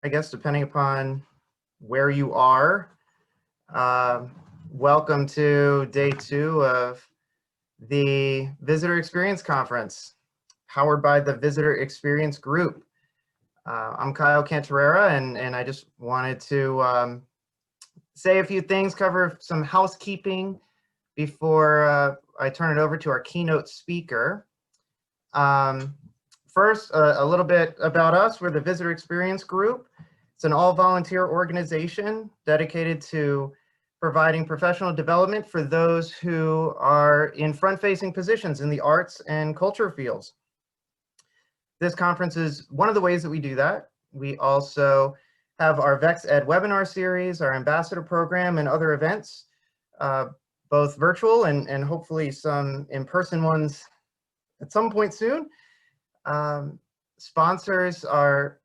I guess, depending upon where you are. Welcome to day 2 of the Visitor Experience Conference, powered by the Visitor Experience Group. I'm Kyle Cantarera, and I just wanted to say a few things, cover some housekeeping before I turn it over to our keynote speaker. First, a little bit about us. We're the Visitor Experience Group. It's an all-volunteer organization dedicated to providing professional development for those who are in front-facing positions in the arts and culture fields. This conference is one of the ways that we do that. We also have our VEX Ed webinar series, our ambassador program, and other events, both virtual and hopefully some in-person ones at some point soon. Sponsors are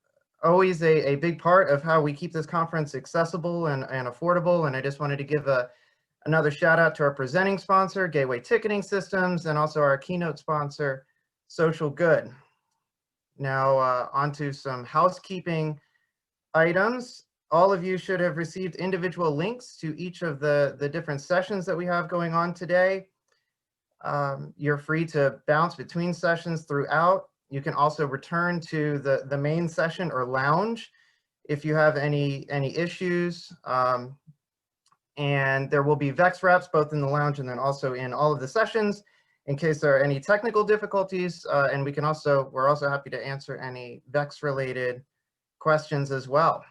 always a big part of how we keep this conference accessible and affordable. And I just wanted to give another shout out to our presenting sponsor, Gateway Ticketing Systems, and also our keynote sponsor, Social Good. Now on to some housekeeping items. All of you should have received individual links to each of the different sessions that we have going on today. You're free to bounce between sessions throughout. You can also return to the main session or lounge if you have any issues. And there will be VEX reps both in the lounge and then also in all of the sessions in case there are any technical difficulties. And we're also happy to answer any VEX related questions as well.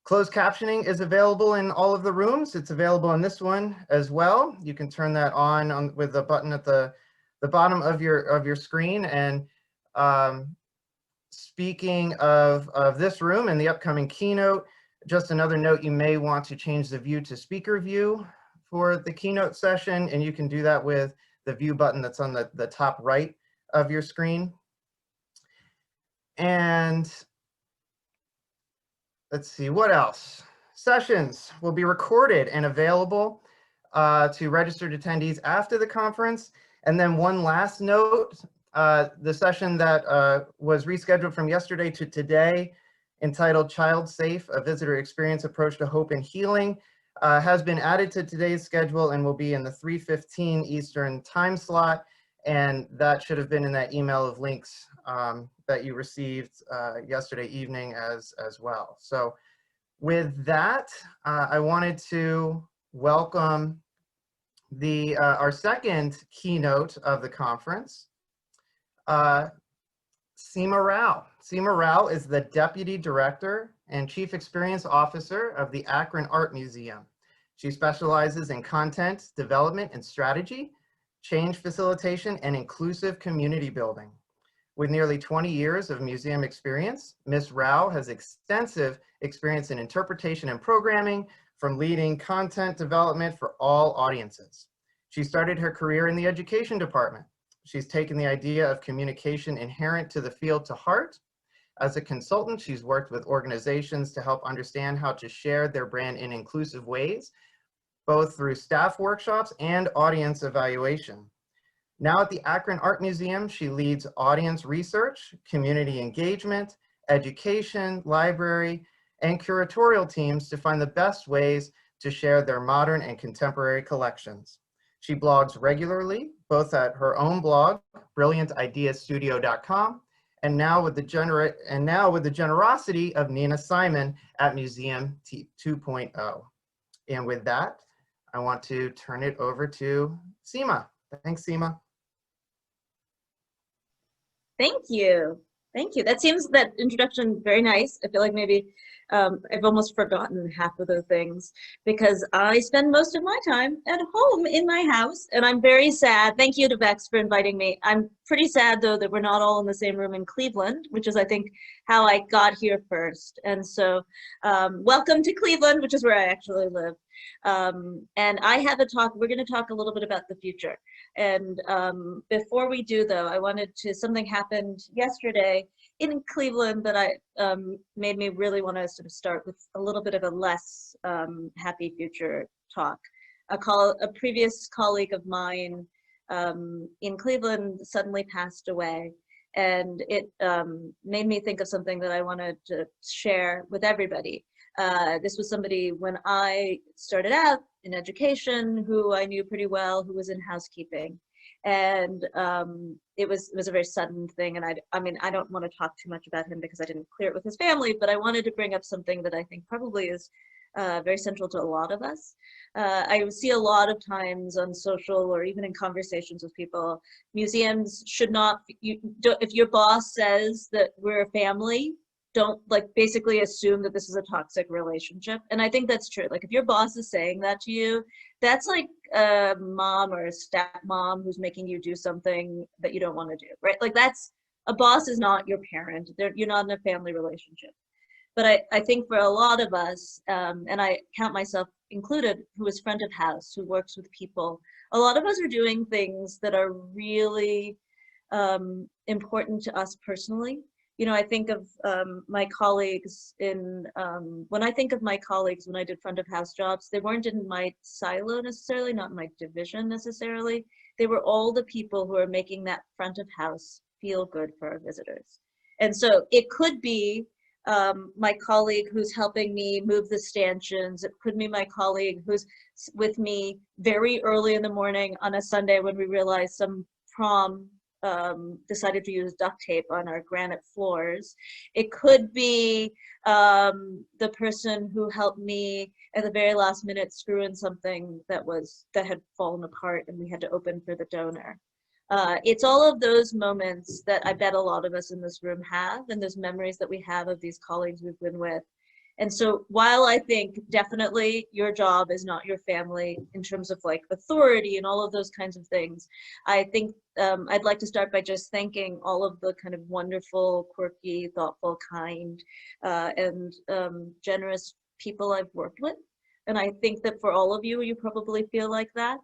Closed captioning is available in all of the rooms. It's available in this one as well. You can turn that on with the button at the bottom of your screen. And speaking of this room and the upcoming keynote, just another note, you may want to change the view to speaker view for the keynote session, and you can do that with the view button that's on the top right of your screen. And let's see, what else? Sessions will be recorded and available to registered attendees after the conference. And then one last note, the session that was rescheduled from yesterday to today, entitled Child Safe, A Visitor Experience Approach to Hope and Healing, has been added to today's schedule and will be in the 3:15 Eastern time slot. And that should have been in that email of links that you received yesterday evening as well. So with that, I wanted to welcome our second keynote of the conference, Seema Rao. Seema Rao is the Deputy Director and Chief Experience Officer of the Akron Art Museum. She specializes in content development and strategy, change facilitation, and inclusive community building. With nearly 20 years of museum experience, Ms. Rao has extensive experience in interpretation and programming, from leading content development for all audiences. She started her career in the education department. She's taken the idea of communication inherent to the field to heart. As a consultant, she's worked with organizations to help understand how to share their brand in inclusive ways, both through staff workshops and audience evaluation. Now at the Akron Art Museum, she leads audience research, community engagement, education, library, and curatorial teams to find the best ways to share their modern and contemporary collections. She blogs regularly, both at her own blog, brilliantideastudio.com, and now with the generosity of Nina Simon at Museum 2.0. And with that, I want to turn it over to Seema. Thanks, Seema. Thank you. Thank you. That introduction very nice. I feel like maybe I've almost forgotten half of those things because I spend most of my time at home in my house, and I'm very sad. Thank you to VEX for inviting me. I'm pretty sad though that we're not all in the same room in Cleveland, which is I think how I got here first. And so welcome to Cleveland, which is where I actually live. And I have a talk, we're going to talk a little bit about the future. And before we do though, something happened yesterday in Cleveland that made me really want to sort of start with a little bit of a less happy future talk. A previous colleague of mine in Cleveland suddenly passed away, And it made me think of something that I wanted to share with everybody. This was somebody when I started out in education who I knew pretty well, who was in housekeeping. And it was a very sudden thing. And I mean, I don't want to talk too much about him because I didn't clear it with his family, but I wanted to bring up something that I think probably is very central to a lot of us. I see a lot of times on social or even in conversations with people, museums should not, if your boss says that we're a family, don't like basically assume that this is a toxic relationship. And I think that's true. Like if your boss is saying that to you, that's like a mom or a stepmom who's making you do something that you don't want to do, right? Like that's, a boss is not your parent. You're not in a family relationship. But I think for a lot of us, and I count myself included, who is front of house, who works with people, a lot of us are doing things that are really important to us personally. You know, I think of my colleagues in, when I think of my colleagues when I did front of house jobs, they weren't in my silo necessarily, not in my division necessarily. They were all the people who are making that front of house feel good for our visitors. And so it could be my colleague who's helping me move the stanchions. It could be my colleague who's with me very early in the morning on a Sunday when we realized some prom decided to use duct tape on our granite floors. It could be the person who helped me at the very last minute screw in something that had fallen apart and we had to open for the donor. It's all of those moments that I bet a lot of us in this room have, and those memories that we have of these colleagues we've been with. And so while I think definitely your job is not your family in terms of like authority and all of those kinds of things, I think I'd like to start by just thanking all of the kind of wonderful, quirky, thoughtful, kind, and generous people I've worked with. And I think that for all of you, you probably feel like that.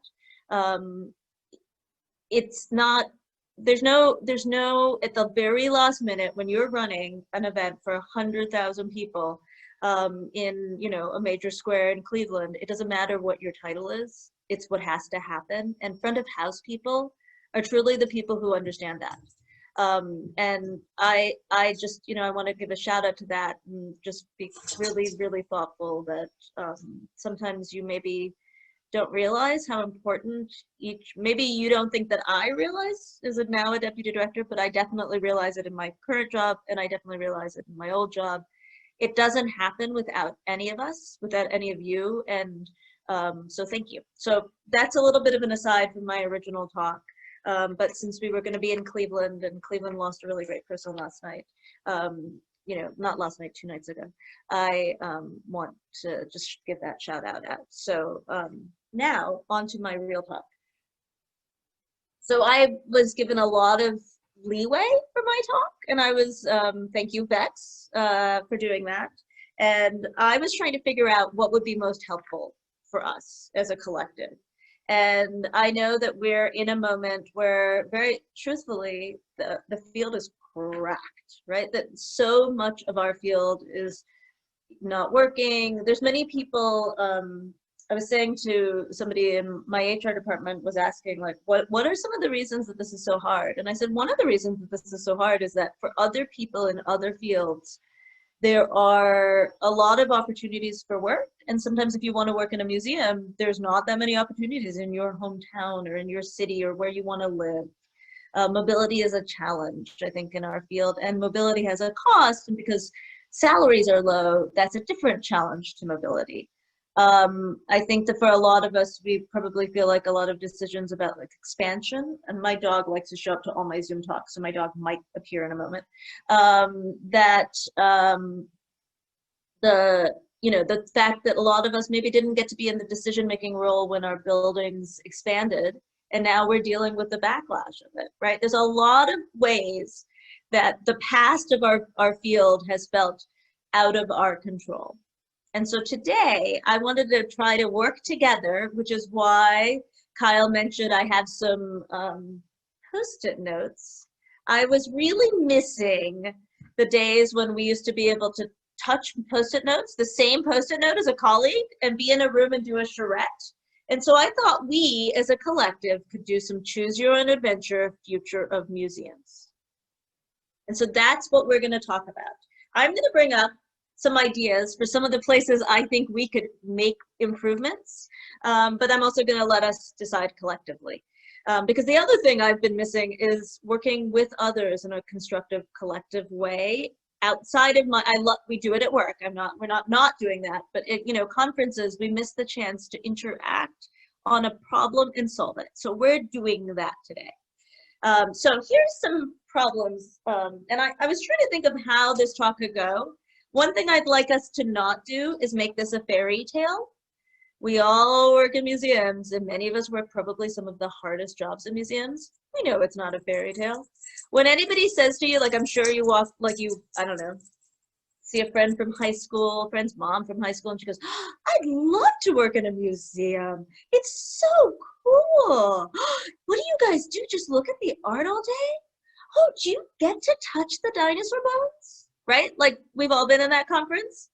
It's not, there's no, at the very last minute when you're running an event for 100,000 people in, you know, a major square in Cleveland, it doesn't matter what your title is, it's what has to happen. And front of house people are truly the people who understand that. And I just, you know, I want to give a shout out to that and just be really, really thoughtful that sometimes you maybe don't realize how important maybe you don't think that I realize as now a deputy director, but I definitely realize it in my current job, and I definitely realize it in my old job. It doesn't happen without any of us, without any of you, and so thank you. So that's a little bit of an aside from my original talk, but since we were going to be in Cleveland, and Cleveland lost a really great person last night, you know, not last night, 2 nights ago, I want to just give that shout out. So now on to my real talk. So I was given a lot of leeway for my talk, and I was, thank you, Vex, for doing that. And I was trying to figure out what would be most helpful for us as a collective. And I know that we're in a moment where, very truthfully, the field is cracked, right? That so much of our field is not working. There's many people, I was saying to somebody in my HR department was asking, like, what are some of the reasons that this is so hard? And I said, one of the reasons that this is so hard is that for other people in other fields, there are a lot of opportunities for work. And sometimes if you want to work in a museum, there's not that many opportunities in your hometown or in your city or where you want to live. Mobility is a challenge, I think, in our field, and mobility has a cost, and because salaries are low, that's a different challenge to mobility. I think that for a lot of us, we probably feel like a lot of decisions about like expansion, and my dog likes to show up to all my Zoom talks, so my dog might appear in a moment, the fact that a lot of us maybe didn't get to be in the decision-making role when our buildings expanded, and now we're dealing with the backlash of it, right? There's a lot of ways that the past of our field has felt out of our control. And so today I wanted to try to work together, which is why Kyle mentioned I have some Post-it notes. I was really missing the days when we used to be able to touch Post-it notes, the same Post-it note as a colleague, and be in a room and do a charrette. And so I thought we as a collective could do some choose your own adventure future of museums. And so that's what we're going to talk about. I'm going to bring up some ideas for some of the places I think we could make improvements, but I'm also going to let us decide collectively. Because the other thing I've been missing is working with others in a constructive, collective way outside of we do it at work. We're not doing that, but conferences, we miss the chance to interact on a problem and solve it. So we're doing that today. So here's some problems, and I was trying to think of how this talk could go. One thing I'd like us to not do is make this a fairy tale. We all work in museums, and many of us work probably some of the hardest jobs in museums. We know it's not a fairy tale. When anybody says to you, like I'm sure you walk, like you, I don't know, see a friend from high school, friend's mom from high school, and she goes, oh, I'd love to work in a museum. It's so cool. What do you guys do? Just look at the art all day? Oh, do you get to touch the dinosaur bones? Right? Like we've all been in that conference.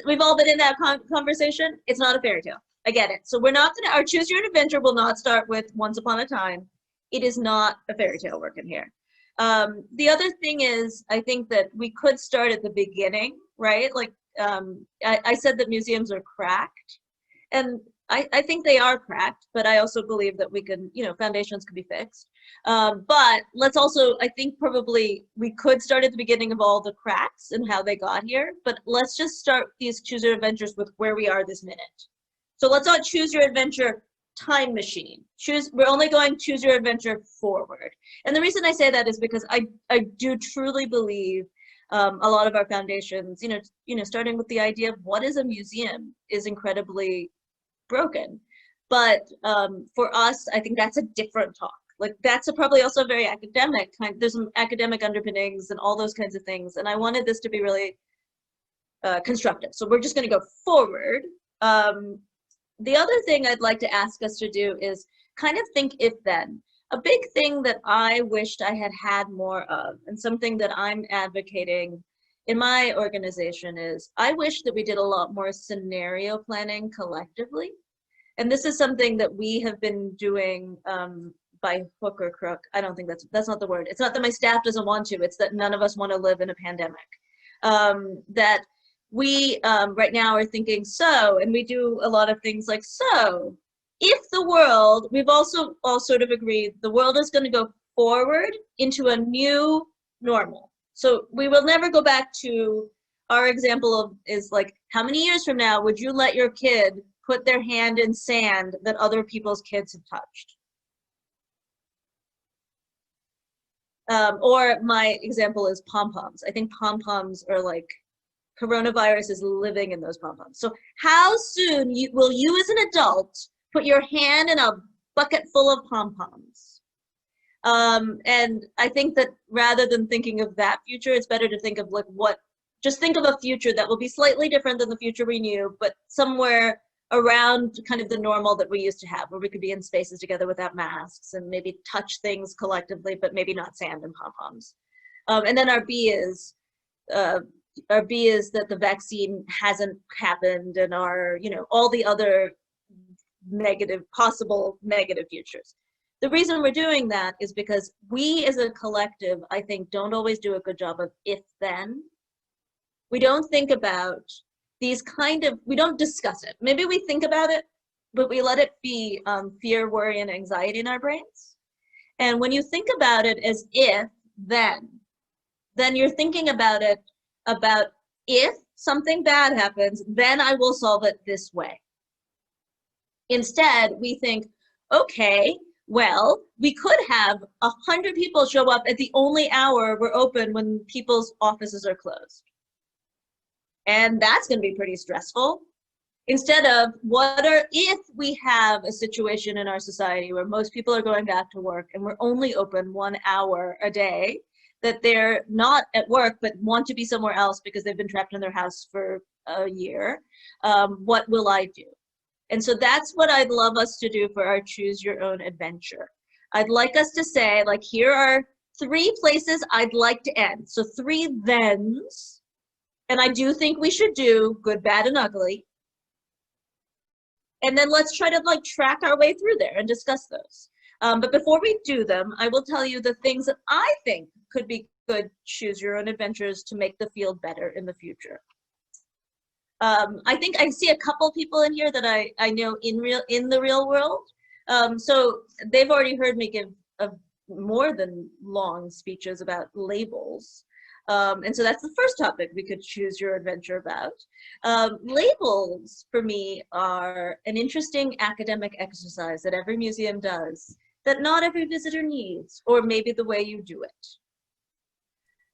We've all been in that conversation. It's not a fairy tale. I get it. So we're not gonna, our Choose Your Own Adventure will not start with once upon a time. It is not a fairy tale working here. The other thing is, I think that we could start at the beginning, right? Like I said that museums are cracked, and I think they are cracked, but I also believe that we can, foundations can be fixed. But let's also, I think probably we could start at the beginning of all the cracks and how they got here, but let's just start these Choose Your Adventures with where we are this minute. So let's not choose your adventure time machine. We're only going choose your adventure forward. And the reason I say that is because I do truly believe a lot of our foundations, starting with the idea of what is a museum is incredibly broken. But for us, I think that's a different talk. Like that's probably also very academic. There's some academic underpinnings and all those kinds of things. And I wanted this to be really constructive. So we're just going to go forward. The other thing I'd like to ask us to do is kind of think if then. A big thing that I wished I had had more of, and something that I'm advocating in my organization is, I wish that we did a lot more scenario planning collectively. And this is something that we have been doing by hook or crook. I don't think that's not the word. It's not that my staff doesn't want to, it's that none of us want to live in a pandemic. That we right now are thinking and we do a lot of things like if the world, we've also all sort of agreed, the world is going to go forward into a new normal. So we will never go back to, our example is like, how many years from now would you let your kid put their hand in sand that other people's kids have touched? Or my example is pom-poms. I think pom-poms are like, coronavirus is living in those pom-poms. So how soon will you as an adult put your hand in a bucket full of pom-poms? And I think that rather than thinking of that future, it's better to think of like just think of a future that will be slightly different than the future we knew, but somewhere around kind of the normal that we used to have, where we could be in spaces together without masks and maybe touch things collectively, but maybe not sand and pom-poms. And then our B is that the vaccine hasn't happened, and all the other possible negative futures. The reason we're doing that is because we as a collective, I think, don't always do a good job of if-then. We don't think about we don't discuss it. Maybe we think about it, but we let it be fear, worry, and anxiety in our brains. And when you think about it as if-then you're thinking about it about if something bad happens, then I will solve it this way. Instead, we think, okay, well, we could have 100 people show up at the only hour we're open when people's offices are closed. And that's going to be pretty stressful. Instead of if we have a situation in our society where most people are going back to work and we're only open 1 hour a day, that they're not at work but want to be somewhere else because they've been trapped in their house for a year, what will I do? And so that's what I'd love us to do for our Choose Your Own Adventure. I'd like us to say, like, here are 3 places I'd like to end. So 3 thens, and I do think we should do good, bad, and ugly. And then let's try to like track our way through there and discuss those. But before we do them, I will tell you the things that I think could be good choose your own adventures to make the field better in the future. I think I see a couple people in here that I know in the real world. So they've already heard me give more than long speeches about labels. And so that's the first topic we could choose your adventure about. Labels for me are an interesting academic exercise that every museum does that not every visitor needs, or maybe the way you do it.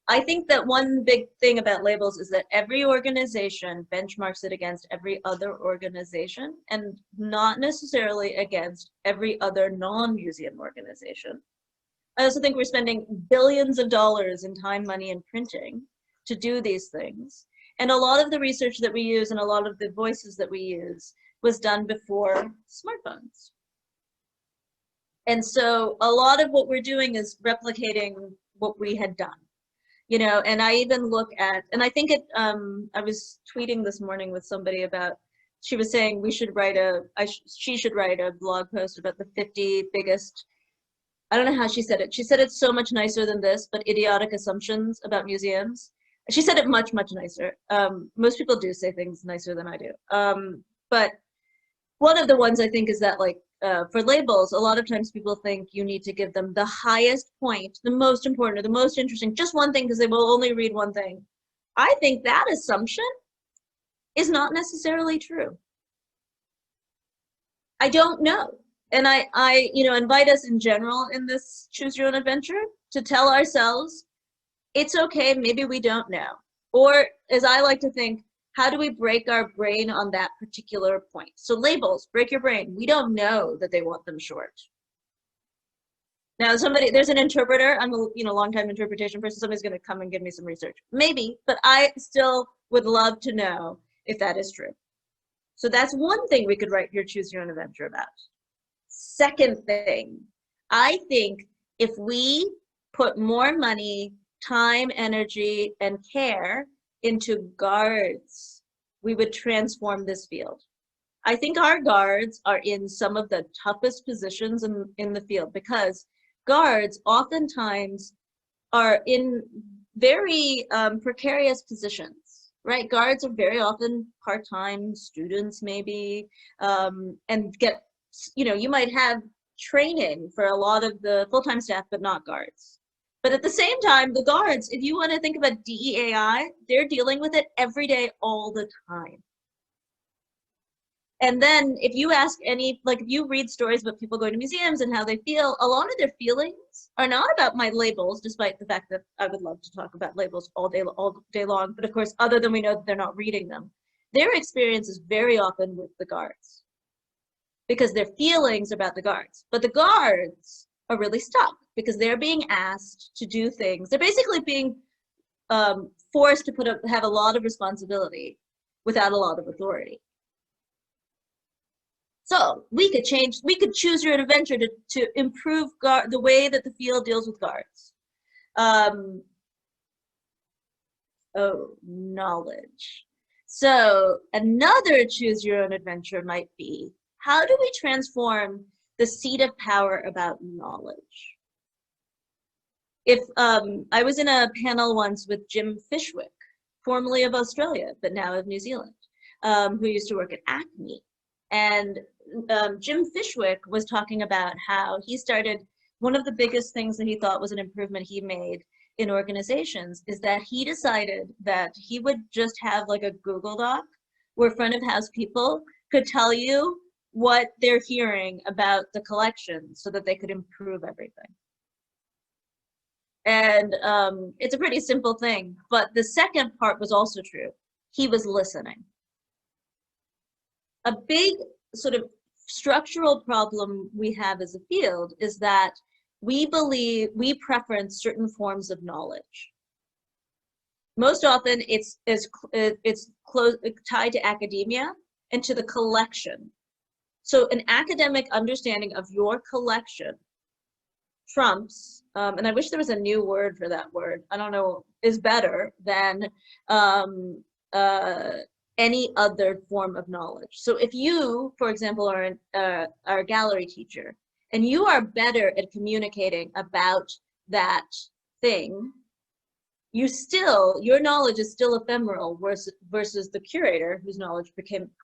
I think that one big thing about labels is that every organization benchmarks it against every other organization and not necessarily against every other non-museum organization. I also think we're spending billions of dollars in time, money, and printing to do these things. And a lot of the research that we use and a lot of the voices that we use was done before smartphones. And so a lot of what we're doing is replicating what we had done. You know, and I even look at, and I think I was tweeting this morning with somebody about, she was saying we should write she should write a blog post about the 50 biggest, I don't know how she said it. She said it's so much nicer than this, but idiotic assumptions about museums. She said it much, much nicer. Most people do say things nicer than I do. But one of the ones I think is that, like, for labels, a lot of times people think you need to give them the highest point, the most important, or the most interesting, just one thing, because they will only read one thing. I think that assumption is not necessarily true. I don't know. And I invite us in general in this Choose Your Own Adventure to tell ourselves, it's okay, maybe we don't know. Or, as I like to think, how do we break our brain on that particular point? So labels, break your brain. We don't know that they want them short. Now there's an interpreter, I'm a long-time interpretation person, somebody's gonna come and give me some research. Maybe, but I still would love to know if that is true. So that's one thing we could write your Choose Your Own Adventure about. Second thing, I think if we put more money, time, energy, and care into guards, we would transform this field. I think our guards are in some of the toughest positions in the field, because guards oftentimes are in very precarious positions, right? Guards are very often part-time students maybe, and get, you might have training for a lot of the full-time staff, but not guards. But at the same time, the guards, if you want to think about DEAI, they're dealing with it every day, all the time. And then if you ask if you read stories about people going to museums and how they feel, a lot of their feelings are not about my labels, despite the fact that I would love to talk about labels all day long. But of course, other than we know that they're not reading them, their experience is very often with the guards, because their feelings are about the guards. But the guards are really stuck because they're being asked to do things. They're basically being forced to have a lot of responsibility without a lot of authority. So we could choose your adventure to improve the way that the field deals with guards. Knowledge. So another choose your own adventure might be, how do we transform the seat of power about knowledge? If I was in a panel once with Jim Fishwick, formerly of Australia, but now of New Zealand, who used to work at Acme. And Jim Fishwick was talking about how he started, one of the biggest things that he thought was an improvement he made in organizations is that he decided that he would just have like a Google Doc where front of house people could tell you what they're hearing about the collection so that they could improve everything. And it's a pretty simple thing, but the second part was also true. He was listening. A big sort of structural problem we have as a field is that we preference certain forms of knowledge. Most often it's tied to academia and to the collection. So an academic understanding of your collection trumps, and I wish there was a new word for that word, I don't know, is better than any other form of knowledge. So if you, for example, are a gallery teacher, and you are better at communicating about that thing your knowledge is still ephemeral versus the curator whose knowledge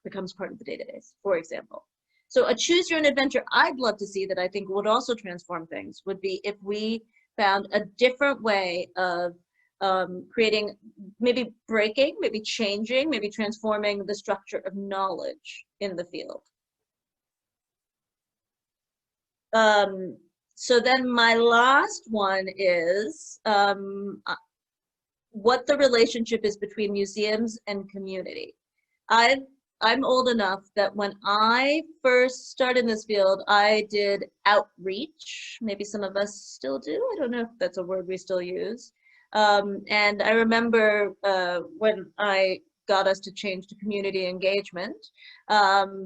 becomes part of the database, for example. So a choose your own adventure I'd love to see that I think would also transform things would be if we found a different way of creating, maybe breaking, maybe changing, maybe transforming the structure of knowledge in the field. So then my last one is what the relationship is between museums and community. I'm old enough that when I first started in this field, I did outreach. Maybe some of us still do. I don't know if that's a word we still use. And I remember when I got us to change to community engagement,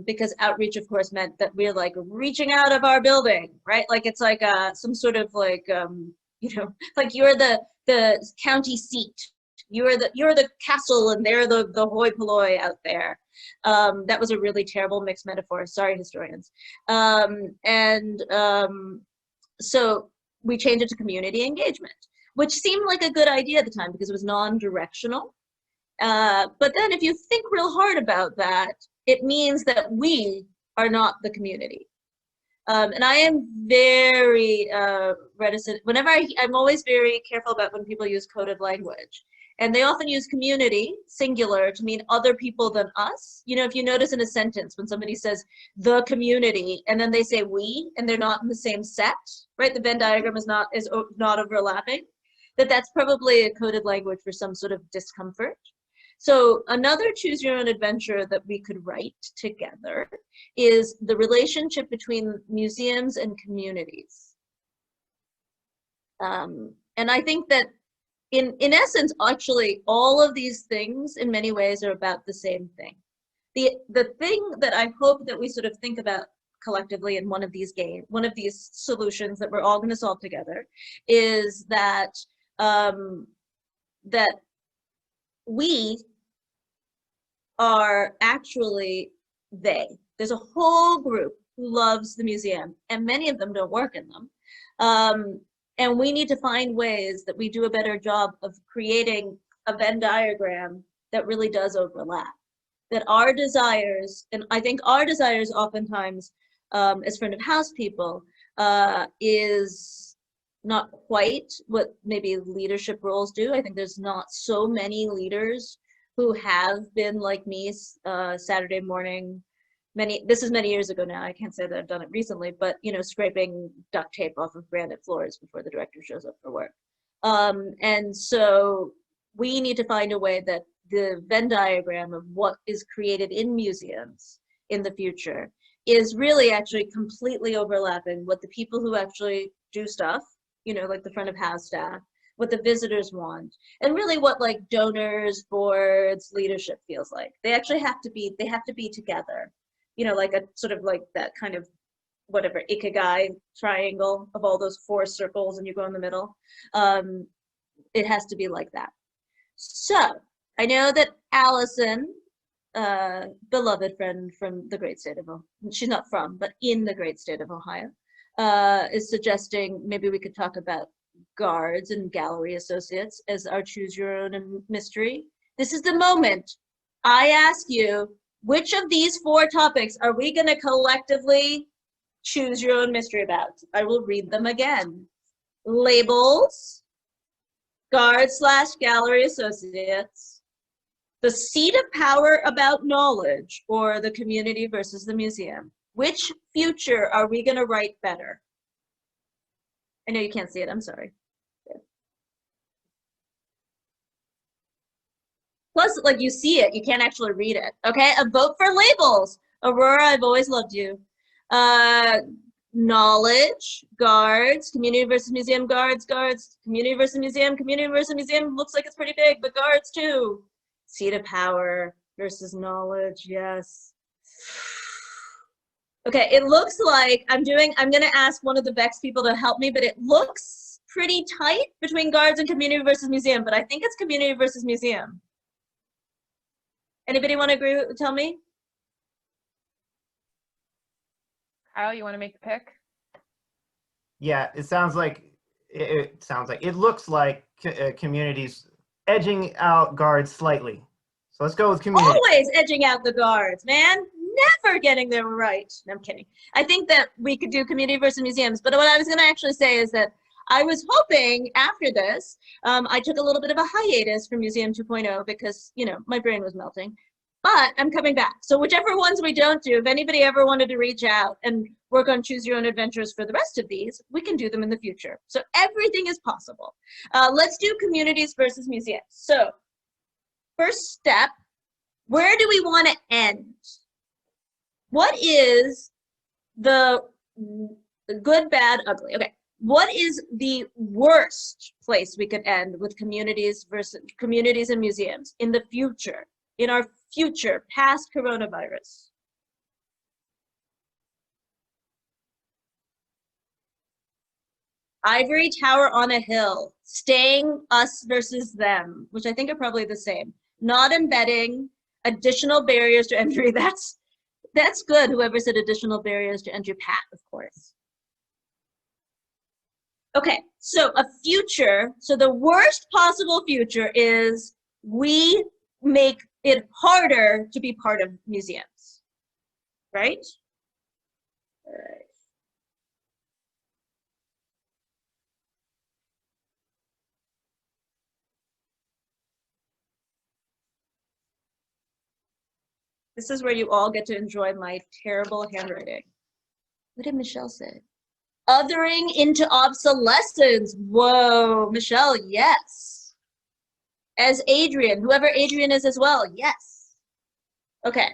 because outreach, of course, meant that we're like reaching out of our building, right? Like it's like some sort of like, you know, like you're the county seat. You're the castle and they're the hoi polloi out there. That was a really terrible mixed metaphor. Sorry, historians. So we changed it to community engagement, which seemed like a good idea at the time because it was non-directional. But then if you think real hard about that, it means that we are not the community. And I am very reticent. Whenever I'm always very careful about when people use coded language. And they often use community, singular, to mean other people than us. You know, if you notice in a sentence when somebody says the community, and then they say we, and they're not in the same set, right? The Venn diagram is not overlapping. That's probably a coded language for some sort of discomfort. So another choose your own adventure that we could write together is the relationship between museums and communities. And I think that in essence, actually, all of these things in many ways are about the same thing. The thing that I hope that we sort of think about collectively in one of these solutions that we're all going to solve together is that that we are actually they. There's a whole group who loves the museum, and many of them don't work in them. And we need to find ways that we do a better job of creating a Venn diagram that really does overlap. That our desires, and I think our desires oftentimes as front of house people is not quite what maybe leadership roles do. I think there's not so many leaders who have been like me Saturday morning. This is many years ago now. I can't say that I've done it recently, but you know, scraping duct tape off of granite floors before the director shows up for work. And so we need to find a way that the Venn diagram of what is created in museums in the future is really actually completely overlapping what the people who actually do stuff, you know, like the front of house staff, what the visitors want, and really what like donors, boards, leadership feels like. They actually have to be together. You know, like a sort of like that kind of whatever ikigai triangle of all those 4 circles and you go in the middle. It has to be like that. So I know that Allison, beloved friend from the great state of, she's not from, but in the great state of Ohio, is suggesting maybe we could talk about guards and gallery associates as our choose your own mystery. This is the moment I ask you, which of these 4 topics are we going to collectively choose your own mystery about? I will read them again. Labels, guard/gallery associates, the seat of power about knowledge, or the community versus the museum. Which future are we going to write better? I know you can't see it. I'm sorry. Plus, like you see it, you can't actually read it. Okay, a vote for labels. Aurora, I've always loved you. Knowledge, guards, community versus museum, guards, community versus museum, looks like it's pretty big, but guards too. Seat of power versus knowledge, yes. Okay, it looks like I'm gonna ask one of the VEX people to help me, but it looks pretty tight between guards and community versus museum, but I think it's community versus museum. Anybody want to agree with, tell me? Kyle, you want to make the pick? Yeah, it sounds like it sounds like, it looks like communities edging out guards slightly. So let's go with community. Always edging out the guards, man. Never getting them right. No, I'm kidding. I think that we could do community versus museums, but what I was going to actually say is that I was hoping after this, I took a little bit of a hiatus from Museum 2.0 because, you know, my brain was melting, but I'm coming back. So whichever ones we don't do, if anybody ever wanted to reach out and work on Choose Your Own Adventures for the rest of these, we can do them in the future. So everything is possible. Let's do communities versus museums. So first step, where do we want to end? What is the good, bad, ugly? Okay. What is the worst place we could end with communities versus communities and museums in the future, in our future, past coronavirus? Ivory Tower on a hill, staying us versus them, which I think are probably the same. Not embedding, additional barriers to entry. That's good, whoever said additional barriers to entry. Pat, of course. Okay, so a future, so the worst possible future is we make it harder to be part of museums, right? All right. This is where you all get to enjoy my terrible handwriting. What did Michelle say? Othering into obsolescence. Whoa, Michelle, yes. As Adrian, whoever Adrian is as well, yes. Okay.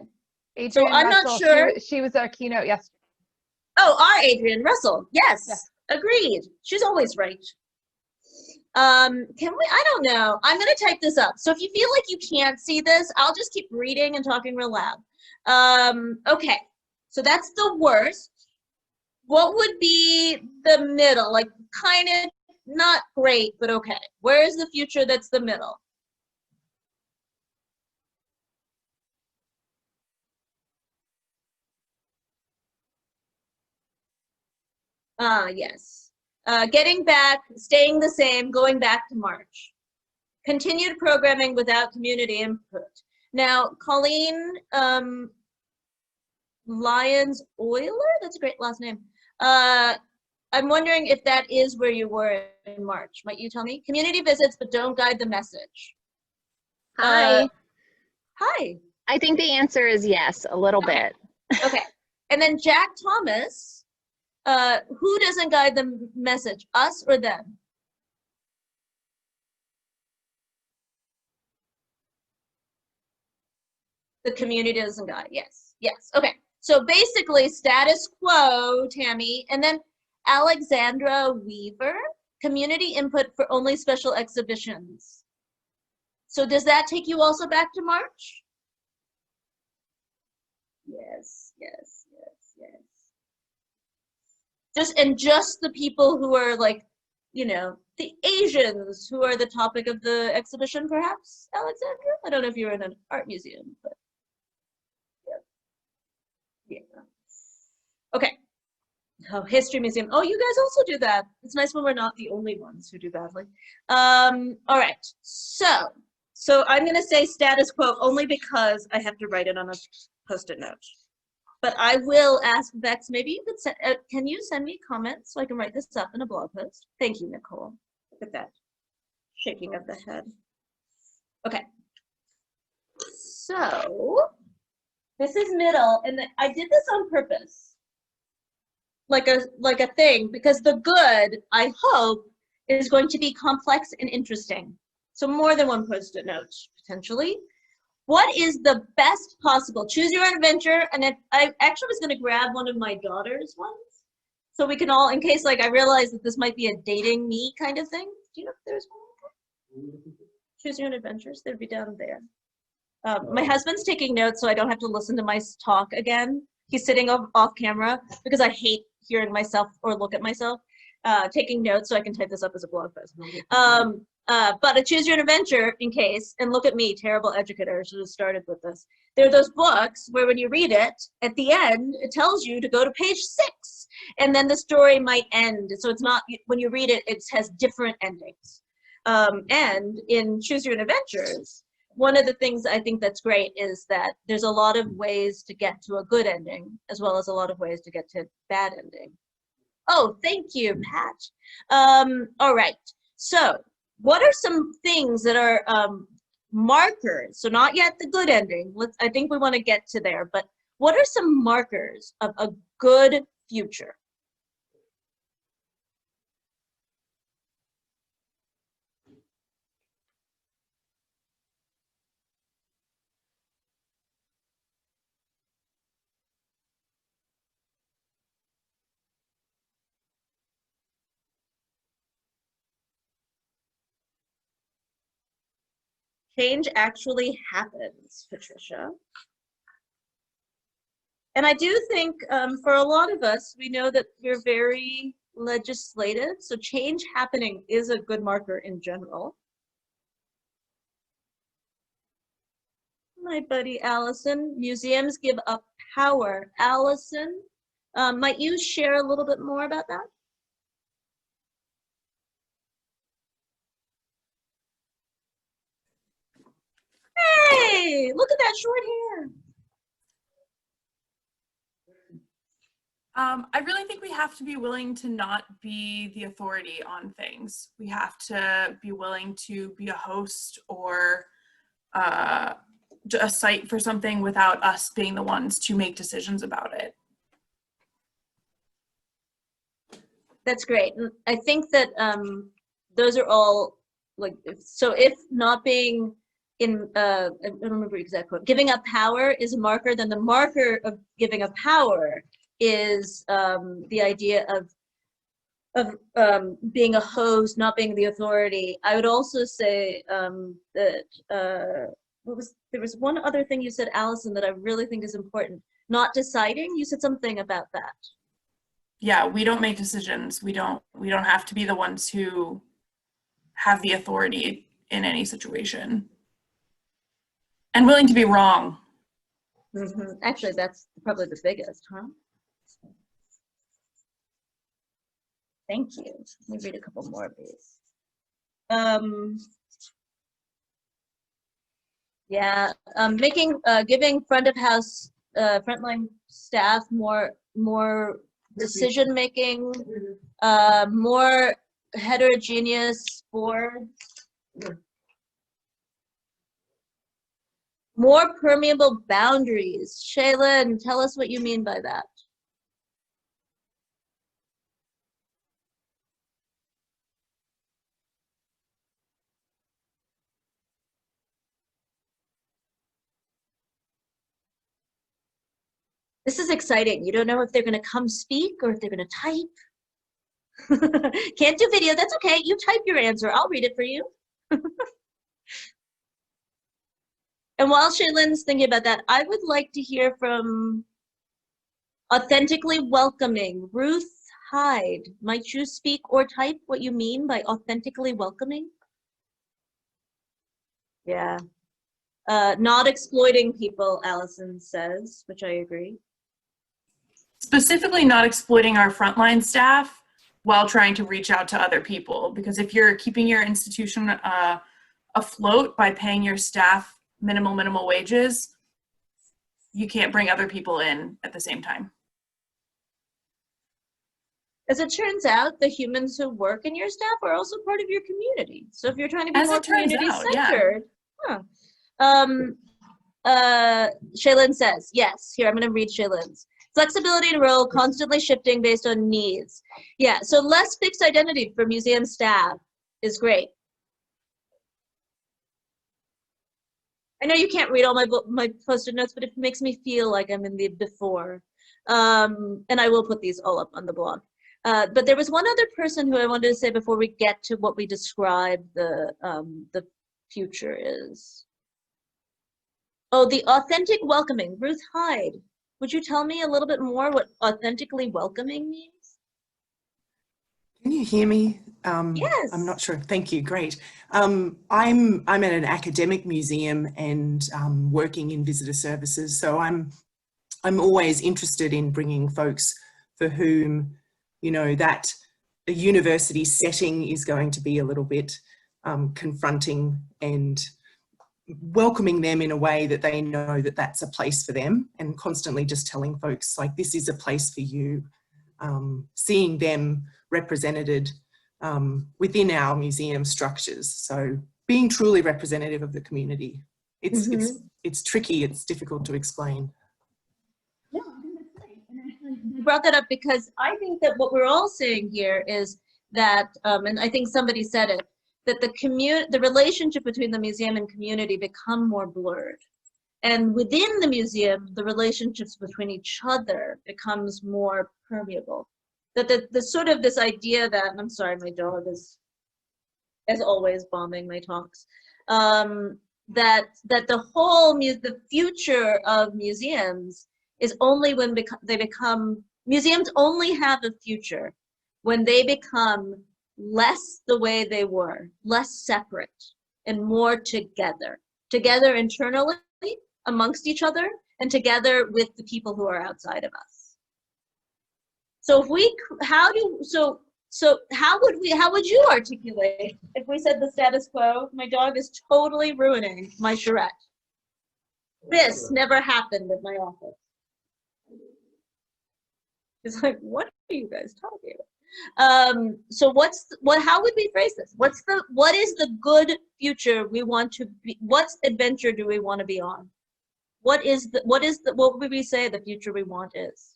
Adrian so I'm Russell, not sure. She was our keynote yesterday. Oh, our Adrian Russell, yes. Yeah. Agreed. She's always right. Can we, I don't know. I'm gonna type this up. So if you feel like you can't see this, I'll just keep reading and talking real loud. Okay, so that's the worst. What would be the middle? Like kind of not great, but okay. Where is the future that's the middle? Yes. Getting back, staying the same, going back to March. Continued programming without community input. Now, Colleen Lyons Euler, that's a great last name. I'm wondering if that is where you were in March. Might you tell me? Community visits, but don't guide the message. Hi. Hi. I think the answer is yes, a little bit. Okay. And then Jack Thomas, who doesn't guide the message, us or them? The community doesn't guide, yes, yes. Okay, so basically status quo, Tammy, and then Alexandra Weaver, community input for only special exhibitions. So does that take you also back to March? Yes, yes, yes, yes. Just the people who are like, you know, the Asians who are the topic of the exhibition, perhaps, Alexandra? I don't know if you're in an art museum, but yeah. Okay. Oh, history museum. Oh, you guys also do that. It's nice when we're not the only ones who do badly. All right. So I'm going to say status quo only because I have to write it on a Post-it note. But I will ask Vex, maybe you could send, can you send me comments so I can write this up in a blog post? Thank you, Nicole. Look at that. Shaking of the head. Okay. So this is middle, and I did this on purpose, like a thing, because the good, I hope, is going to be complex and interesting. So more than one Post-it note, potentially. What is the best possible? Choose your own adventure, and then I actually was going to grab one of my daughter's ones, so we can all, in case like I realize that this might be a dating me kind of thing. Do you know if there's one? Choose your own adventures. They'd be down there. My husband's taking notes so I don't have to listen to my talk again. He's sitting off camera because I hate hearing myself or look at myself. Taking notes so I can type this up as a blog post. But a choose your own adventure in case, and look at me, terrible educator, I should have started with this. There are those books where when you read it, at the end, it tells you to go to page 6, and then the story might end. So it's not, when you read it, it has different endings. And in Choose Your Own Adventures, one of the things I think that's great is that there's a lot of ways to get to a good ending, as well as a lot of ways to get to a bad ending. Oh, thank you, Pat. All right, so what are some things that are markers? So not yet the good ending. I think we want to get to there, but what are some markers of a good future? Change actually happens, Patricia. And I do think for a lot of us, we know that we're very legislative, so change happening is a good marker in general. My buddy Allison, museums give up power. Allison, might you share a little bit more about that? Hey, look at that short hair. I really think we have to be willing to not be the authority on things. We have to be willing to be a host or a site for something without us being the ones to make decisions about it. That's great. And I think that those are all, like, so if not being in, I don't remember the exact quote, giving up power is a marker, then the marker of giving up power is the idea of being a host, not being the authority. I would also say that there was one other thing you said, Allison, that I really think is important. Not deciding. You said something about that. Yeah, we don't make decisions. We don't have to be the ones who have the authority in any situation. And willing to be wrong. Mm-hmm. Actually, that's probably the biggest, huh? Thank you. Let me read a couple more of these. Yeah, giving front of house, frontline staff more decision making, more heterogeneous boards, more permeable boundaries. Shaylin, tell us what you mean by that. This is exciting. You don't know if they're going to come speak or if they're going to type. Can't do video. That's okay. You type your answer. I'll read it for you. And while Shaylin's thinking about that, I would like to hear from authentically welcoming. Ruth Hyde, might you speak or type what you mean by authentically welcoming? Yeah. Not exploiting people, Allison says, which I agree. Specifically not exploiting our frontline staff while trying to reach out to other people. Because if you're keeping your institution afloat by paying your staff minimal wages, you can't bring other people in at the same time. As it turns out, the humans who work in your staff are also part of your community. So if you're trying to be more community-centered, Shaylin says, yes, here, I'm going to read Shaylin's. Flexibility and role constantly shifting based on needs. Yeah, so less fixed identity for museum staff is great. I know you can't read all my post-it notes, but it makes me feel like I'm in the before. And I will put these all up on the blog. But there was one other person who I wanted to say before we get to what we describe the future is. Oh, the authentic welcoming. Ruth Hyde. Would you tell me a little bit more what authentically welcoming means? Can you hear me? Yes. I'm not sure. Thank you. Great. I'm at an academic museum and working in visitor services. So I'm always interested in bringing folks for whom, you know, that a university setting is going to be a little bit confronting, and welcoming them in a way that they know that that's a place for them, and constantly just telling folks like, this is a place for you. Seeing them represented within our museum structures. So being truly representative of the community. It's tricky, it's difficult to explain. No, I think that's great. And actually, you brought that up because I think that what we're all saying here is that, and I think somebody said it, that the relationship between the museum and community become more blurred. And within the museum, the relationships between each other becomes more permeable. That the sort of this idea that, and I'm sorry, my dog is, as always, bombing my talks, that the future of museums is only when they become, museums only have a future when they become less the way they were, less separate and more together internally amongst each other and together with the people who are outside of us. So if we, how would you articulate if we said the status quo? My dog is totally ruining my charrette. This never happened at my office. It's like, what are you guys talking about? So how would we phrase this? What is the good future we want to be? What adventure do we want to be on? What would we say the future we want is?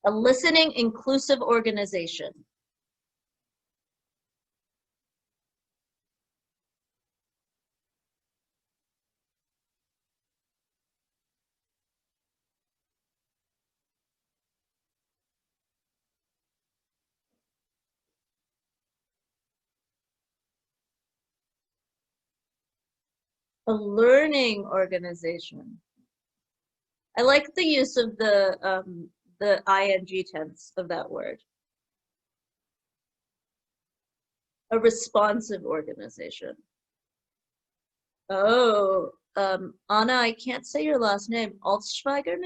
A listening, inclusive organization. A learning organization. I like the use of the ing tense of that word. A responsive organization. Oh, Anna, I can't say your last name. Altschwager?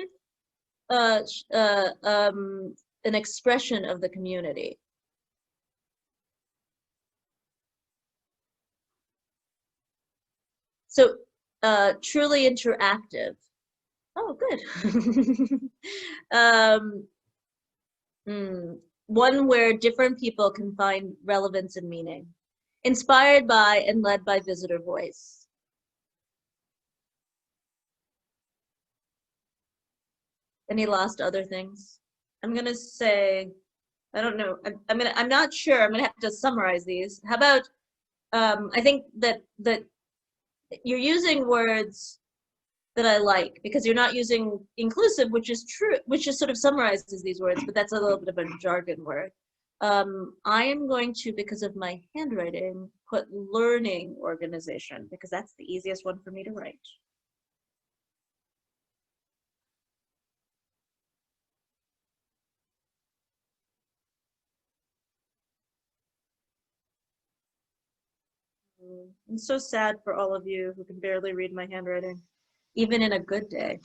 An expression of the community. So, truly interactive. Oh, good. One where different people can find relevance and meaning. Inspired by and led by visitor voice. Any last other things? I'm gonna say, I don't know. I'm not sure. I'm gonna have to summarize these. How about, I think that you're using words that I like, because you're not using inclusive, which is true, which just sort of summarizes these words, but that's a little bit of a jargon word. I am going to, because of my handwriting, put learning organization, because that's the easiest one for me to write. I'm so sad for all of you who can barely read my handwriting, even in a good day.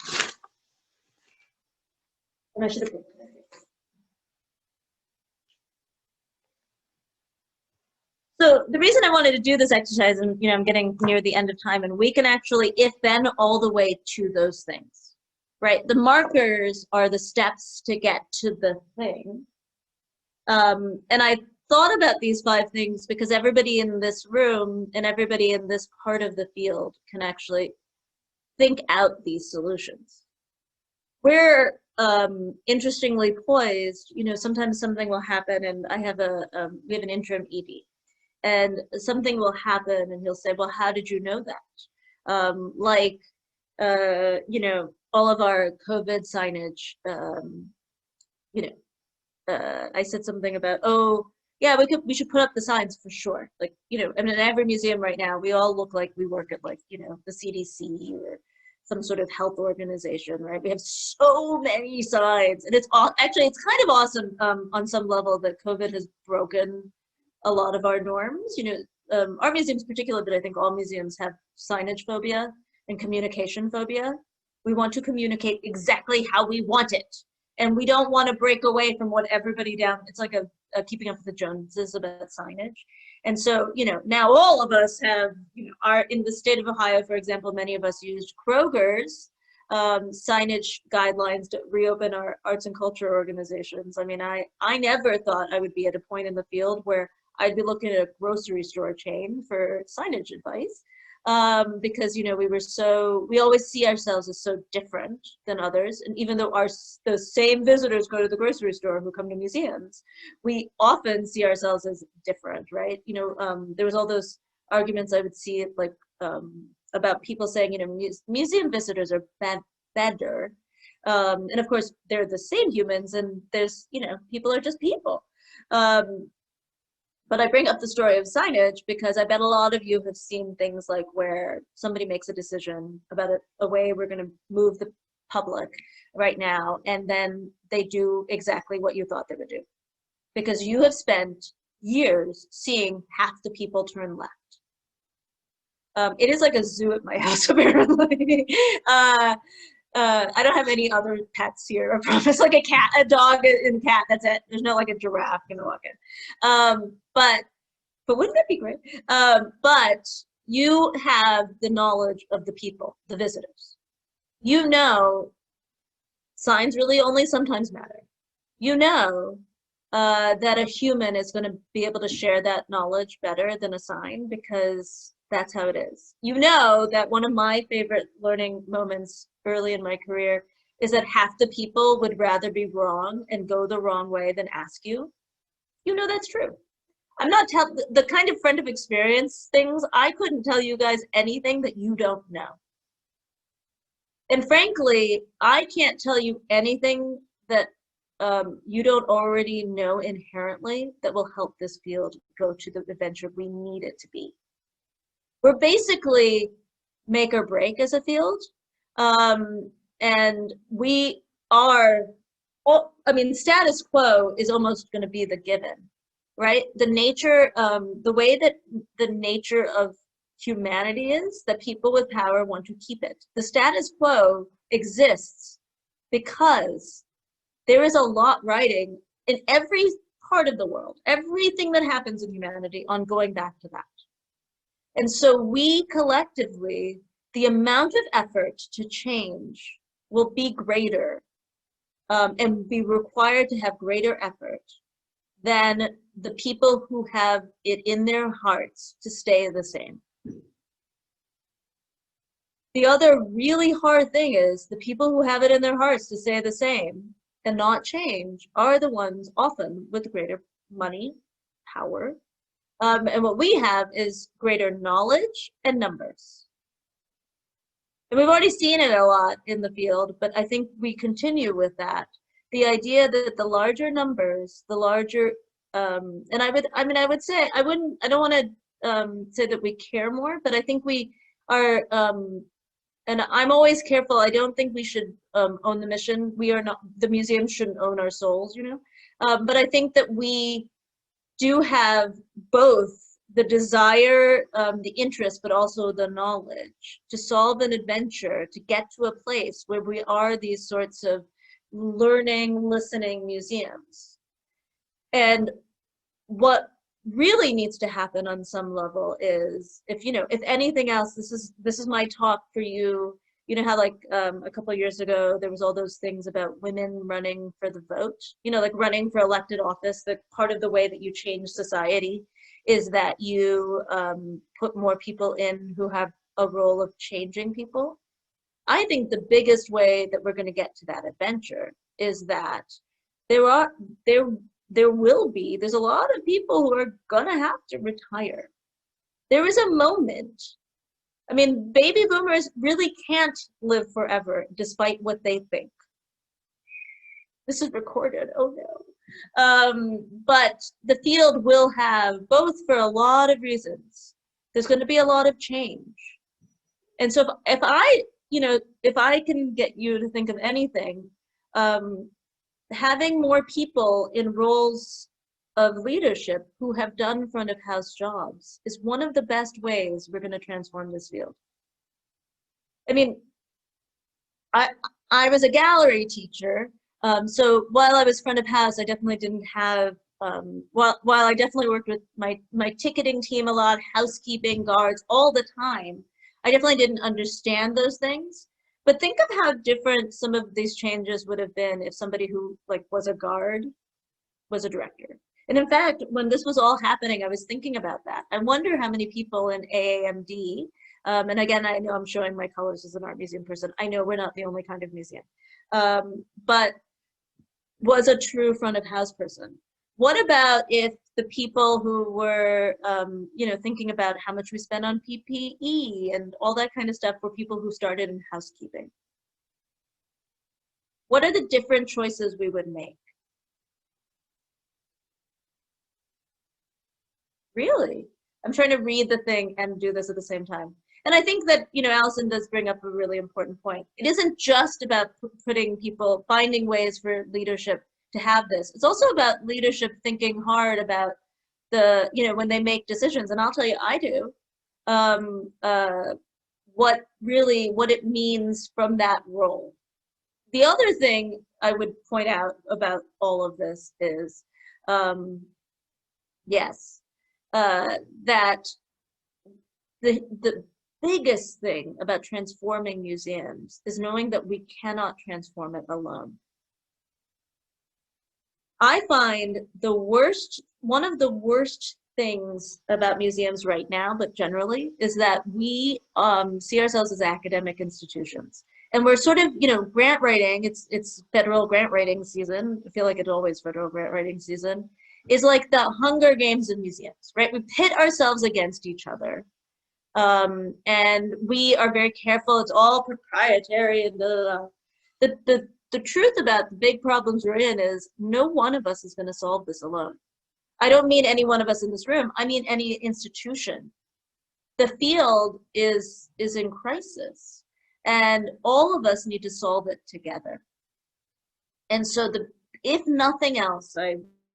And I should have put So the reason I wanted to do this exercise, and I'm getting near the end of time, and we can actually if then all the way to those things, right? The markers are the steps to get to the thing. And I thought about these 5 things because everybody in this room and everybody in this part of the field can actually think out these solutions. We're interestingly poised, sometimes something will happen, and I have we have an interim ED, and something will happen and he'll say, well, how did you know that? All of our COVID signage, I said something about, oh, yeah, we should put up the signs for sure. Like, you know, I mean, in every museum right now, we all look like we work at, like, you know, the CDC or some sort of health organization, right? We have so many signs, and it's all, actually, it's kind of awesome on some level that COVID has broken a lot of our norms. You know, our museums particularly, but I think all museums have signage phobia and communication phobia. We want to communicate exactly how we want it. And we don't want to break away from what everybody down, it's like a keeping up with the Joneses about signage. And so, you know, now all of us have, you know, are in the state of Ohio, for example, many of us used Kroger's signage guidelines to reopen our arts and culture organizations. I mean, I never thought I would be at a point in the field where I'd be looking at a grocery store chain for signage advice. Because, you know, we always see ourselves as so different than others. And even though those same visitors go to the grocery store who come to museums, we often see ourselves as different, right? You know, there was all those arguments I would see, like, about people saying, you know, museum visitors are better. And of course, they're the same humans, and there's, you know, people are just people. But I bring up the story of signage because I bet a lot of you have seen things like where somebody makes a decision about a way we're going to move the public right now, and then they do exactly what you thought they would do. Because you have spent years seeing half the people turn left. It is like a zoo at my house, apparently. I don't have any other pets here, I promise. Like a cat, a dog, and a cat, that's it. There's no like a giraffe gonna walk in. But wouldn't that be great? But you have the knowledge of the people, the visitors. You know, signs really only sometimes matter. You know that a human is gonna be able to share that knowledge better than a sign, because that's how it is. You know that one of my favorite learning moments early in my career is that half the people would rather be wrong and go the wrong way than ask you. You know that's true. I'm not the kind of friend of experience things, I couldn't tell you guys anything that you don't know. And frankly, I can't tell you anything that you don't already know inherently that will help this field go to the adventure we need it to be. We're basically make or break as a field. And we are, I mean, status quo is almost going to be the given, right? The nature, the way that the nature of humanity is, that people with power want to keep it. The status quo exists because there is a lot riding in every part of the world, everything that happens in humanity on going back to that. And so we collectively, the amount of effort to change will be greater and be required to have greater effort than the people who have it in their hearts to stay the same. The other really hard thing is the people who have it in their hearts to stay the same and not change are the ones often with greater money, power, and what we have is greater knowledge and numbers. And we've already seen it a lot in the field, but I think we continue with that. The idea that the larger numbers, the larger, and I would say, I don't want to say that we care more, but I think we are, and I'm always careful, I don't think we should own the mission. We are not, the museum shouldn't own our souls, you know? But I think that we do have both the desire, the interest, but also the knowledge to solve an adventure, to get to a place where we are these sorts of learning, listening museums. And what really needs to happen on some level is, if anything else, this is my talk for you. You know how like a couple of years ago, there was all those things about women running for the vote, like running for elected office, that part of the way that you change society is that you put more people in who have a role of changing people. I think the biggest way that we're going to get to that adventure is that there's a lot of people who are going to have to retire. There is a moment. I mean, baby boomers really can't live forever, despite what they think. This is recorded, oh But the field will have, both for a lot of reasons, there's going to be a lot of change. And so if I, if I can get you to think of anything, having more people in roles of leadership who have done front of house jobs is one of the best ways we're going to transform this field. I mean, I was a gallery teacher, so while I was front of house, I definitely didn't have, while I definitely worked with my ticketing team a lot, housekeeping, guards, all the time, I definitely didn't understand those things. But think of how different some of these changes would have been if somebody who was a guard was a director. And in fact, when this was all happening, I was thinking about that. I wonder how many people in AAMD, and again, I know I'm showing my colors as an art museum person. I know we're not the only kind of museum, but was a true front of house person. What about if the people who were, thinking about how much we spend on PPE and all that kind of stuff were people who started in housekeeping? What are the different choices we would make? Really? I'm trying to read the thing and do this at the same time. And I think that, Allison does bring up a really important point. It isn't just about finding ways for leadership to have this. It's also about leadership thinking hard about when they make decisions. And I'll tell you, I do, what it means from that role. The other thing I would point out about all of this is, yes, that the biggest thing about transforming museums is knowing that we cannot transform it alone. I find one of the worst things about museums right now, but generally, is that we see ourselves as academic institutions. And we're sort of, grant writing, it's federal grant writing season. I feel like it's always federal grant writing season, is like the Hunger Games of museums, right? We pit ourselves against each other. And we are very careful, it's all proprietary and blah, blah, blah. The truth about the big problems we're in is no one of us is going to solve this alone. I don't mean any one of us in this room, I mean any institution. The field is in crisis, and all of us need to solve it together. And so if nothing else,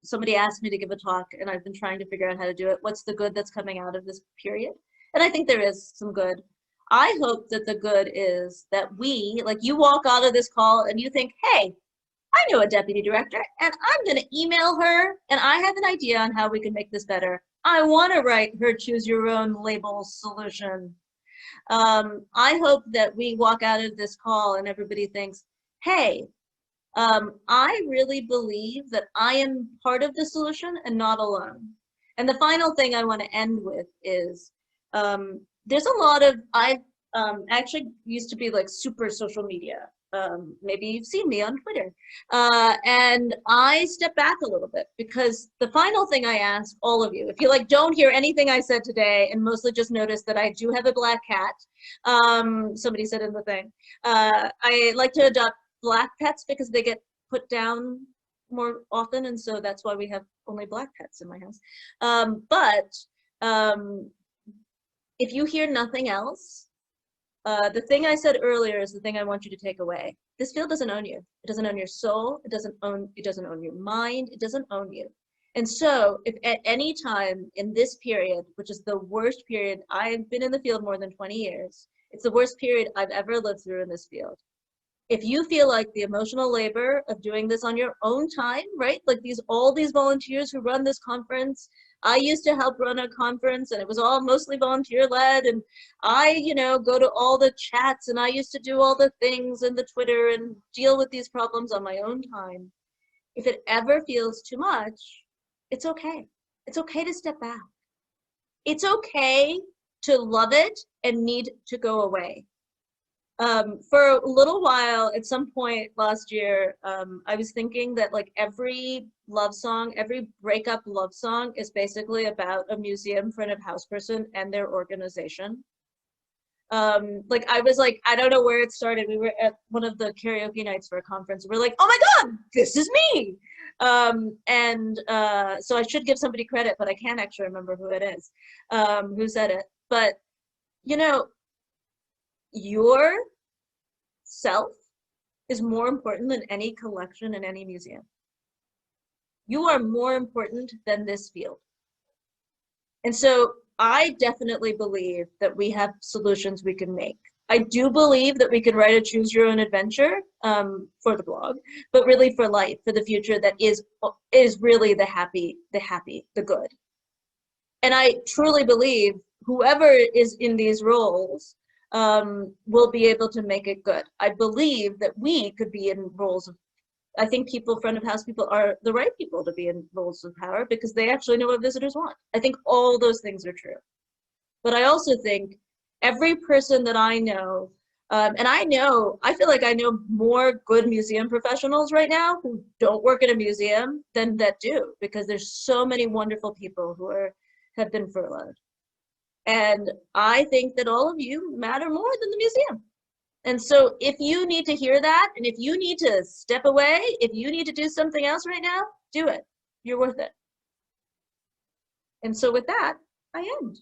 somebody asked me to give a talk and I've been trying to figure out how to do it. What's the good that's coming out of this period? And I think there is some good. I hope that the good is that you walk out of this call and you think, hey, I know a deputy director and I'm going to email her and I have an idea on how we can make this better. I want to write her choose your own label solution. I hope that we walk out of this call and everybody thinks, hey, I really believe that I am part of the solution and not alone. And the final thing I want to end with is, there's a lot of, I actually used to be super social media. Maybe you've seen me on Twitter. And I stepped back a little bit because the final thing I ask all of you, if you don't hear anything I said today and mostly just notice that I do have a black cat, somebody said in the thing, I like to adopt black pets because they get put down more often. And so that's why we have only black pets in my house. If you hear nothing else, the thing I said earlier is the thing I want you to take away. This field doesn't own you. It doesn't own your soul. It doesn't own your mind. It doesn't own you. And so if at any time in this period, which is the worst period, I've been in the field more than 20 years, it's the worst period I've ever lived through in this field. If you feel like the emotional labor of doing this on your own time, right? All these volunteers who run this conference, I used to help run a conference and it was all mostly volunteer led. And I, go to all the chats and I used to do all the things and the Twitter and deal with these problems on my own time. If it ever feels too much, it's okay. It's okay to step back. It's okay to love it and need to go away. For a little while, at some point last year, I was thinking that every love song, every breakup love song is basically about a museum front of house person and their organization. I was I don't know where it started. We were at one of the karaoke nights for a conference. We're oh my God, this is me. So I should give somebody credit, but I can't actually remember who it is, who said it. But, you know, your self is more important than any collection in any museum. You are more important than this field. And so I definitely believe that we have solutions we can make. I do believe that we can write a choose your own adventure for the blog, but really for life, for the future that is really the good. And I truly believe whoever is in these roles will be able to make it good. I believe that we could be in roles of, I think people, front of house people, are the right people to be in roles of power because they actually know what visitors want. I think all those things are true. But I also think every person that I know, and I feel like I know more good museum professionals right now who don't work in a museum than that do, because there's so many wonderful people who have been furloughed. And I think that all of you matter more than the museum. And so if you need to hear that, and if you need to step away, if you need to do something else right now, do it. You're worth it. And so with that, I end.